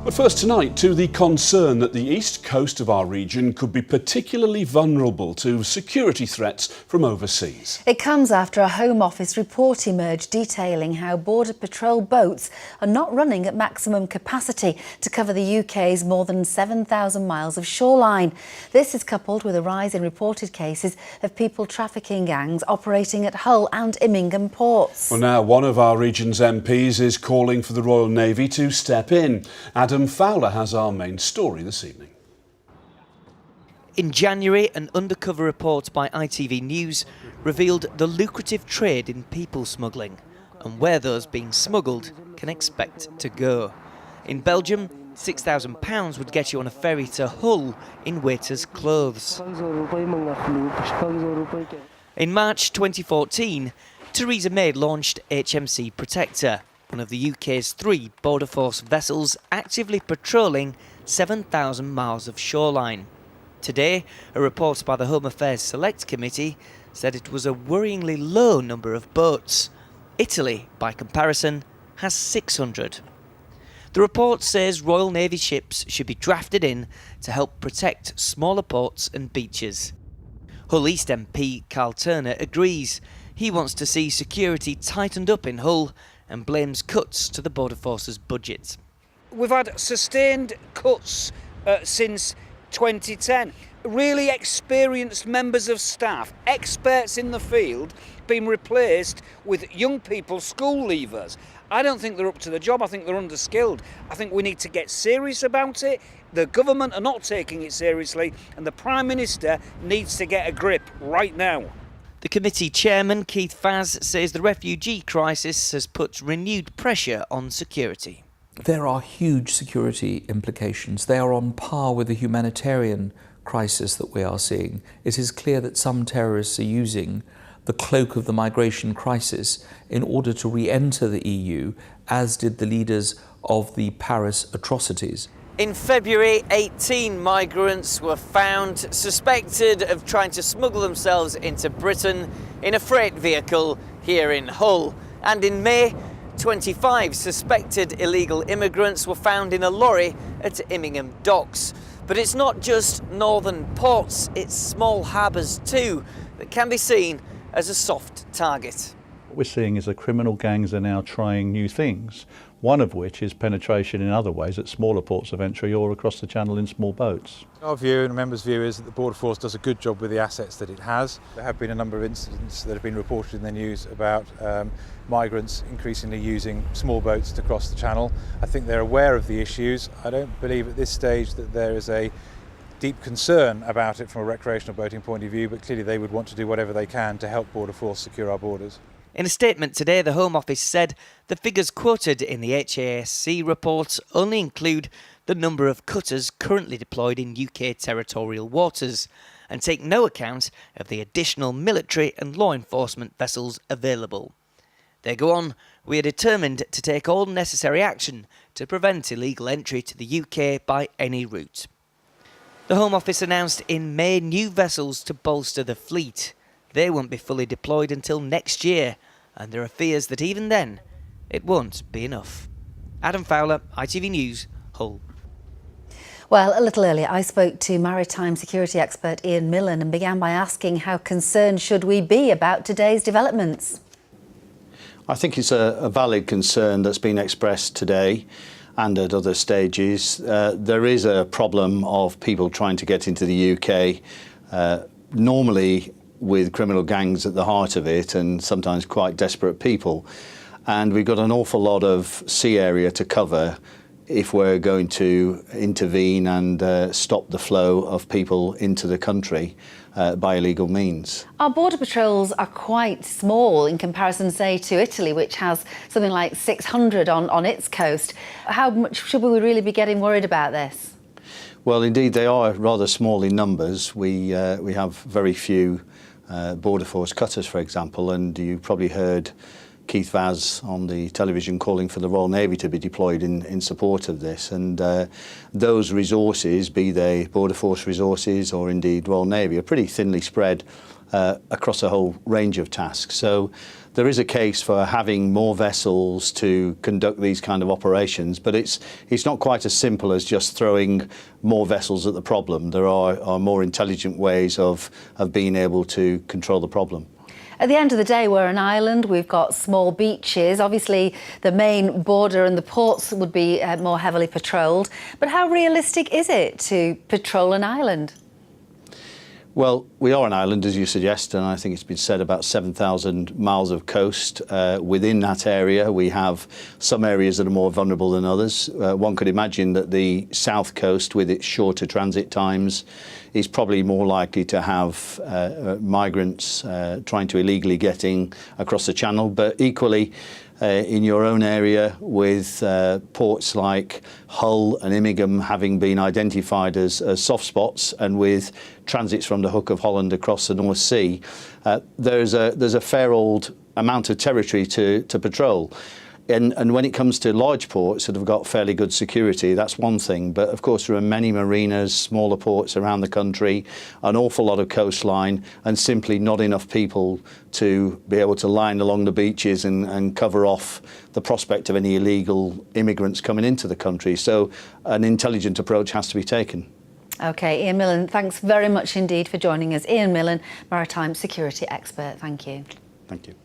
But first tonight, to the concern that the east coast of our region could be particularly vulnerable to security threats from overseas. It comes after a Home Office report emerged detailing how Border Patrol boats are not running at maximum capacity to cover the UK's more than 7,000 miles of shoreline. This is coupled with a rise in reported cases of people trafficking gangs operating at Hull and Immingham ports. Well, now one of our region's MPs is calling for the Royal Navy to step in. Adam Fowler has our main story this evening. In January, an undercover report by ITV News revealed the lucrative trade in people smuggling and where those being smuggled can expect to go. In Belgium, £6,000 would get you on a ferry to Hull in waiters' clothes. In March 2014, Theresa May launched HMC Protector, one of the UK's 3 Border Force vessels actively patrolling 7,000 miles of shoreline. Today, a report by the Home Affairs Select Committee said it was a worryingly low number of boats. Italy, by comparison, has 600. The report says Royal Navy ships should be drafted in to help protect smaller ports and beaches. Hull East MP Carl Turner agrees. He wants to see security tightened up in Hull and blames cuts to the Border Force's budget. We've had sustained cuts since 2010. Really experienced members of staff, experts in the field, being replaced with young people, school leavers. I don't think they're up to the job. I think they're underskilled. I think we need to get serious about it. The government are not taking it seriously, and the Prime Minister needs to get a grip right now. The committee chairman, Keith Faz, says the refugee crisis has put renewed pressure on security. There are huge security implications. They are on par with the humanitarian crisis that we are seeing. It is clear that some terrorists are using the cloak of the migration crisis in order to re-enter the EU, as did the leaders of the Paris atrocities. In February, 18 migrants were found suspected of trying to smuggle themselves into Britain in a freight vehicle here in Hull. And in May, 25 suspected illegal immigrants were found in a lorry at Immingham docks. But it's not just northern ports, it's small harbours too that can be seen as a soft target. What we're seeing is that criminal gangs are now trying new things, one of which is penetration in other ways at smaller ports of entry or across the channel in small boats. Our view and the members' view is that the Border Force does a good job with the assets that it has. There have been a number of incidents that have been reported in the news about migrants increasingly using small boats to cross the channel. I think they're aware of the issues. I don't believe at this stage that there is a deep concern about it from a recreational boating point of view, but clearly they would want to do whatever they can to help Border Force secure our borders. In a statement today, the Home Office said the figures quoted in the HASC report only include the number of cutters currently deployed in UK territorial waters and take no account of the additional military and law enforcement vessels available. They go on, we are determined to take all necessary action to prevent illegal entry to the UK by any route. The Home Office announced in May new vessels to bolster the fleet. They won't be fully deployed until next year, and there are fears that even then, it won't be enough. Adam Fowler, ITV News, Hull. Well, a little earlier, I spoke to maritime security expert Ian Millen and began by asking how concerned should we be about today's developments? I think it's a valid concern that's been expressed today and at other stages. There is a problem of people trying to get into the UK, normally with criminal gangs at the heart of it and sometimes quite desperate people. And we've got an awful lot of sea area to cover if we're going to intervene and stop the flow of people into the country by illegal means. Our border patrols are quite small in comparison, say, to Italy, which has something like 600 on its coast. How much should we really be getting worried about this? Well, indeed, they are rather small in numbers. We have very few Border Force cutters, for example, and you probably heard Keith Vaz on the television calling for the Royal Navy to be deployed in support of this, and those resources, be they Border Force resources or indeed Royal Navy, are pretty thinly spread across a whole range of tasks. So there is a case for having more vessels to conduct these kind of operations, but it's not quite as simple as just throwing more vessels at the problem. There are more intelligent ways of being able to control the problem. At the end of the day, we're an island, we've got small beaches. Obviously, the main border and the ports would be more heavily patrolled. But how realistic is it to patrol an island? Well, we are an island, as you suggest, and I think it's been said about 7,000 miles of coast. Within that area, we have some areas that are more vulnerable than others. One could imagine that the south coast, with its shorter transit times, is probably more likely to have migrants trying to illegally getting across the channel. But equally, in your own area, with ports like Hull and Immingham having been identified as soft spots, and with transits from the Hook of Holland across the North Sea, there's a fair old amount of territory to patrol. And when it comes to large ports that have got fairly good security, that's one thing. But of course, there are many marinas, smaller ports around the country, an awful lot of coastline, and simply not enough people to be able to line along the beaches and cover off the prospect of any illegal immigrants coming into the country. So an intelligent approach has to be taken. OK, Ian Millen, thanks very much indeed for joining us. Ian Millen, Maritime Security Expert. Thank you. Thank you.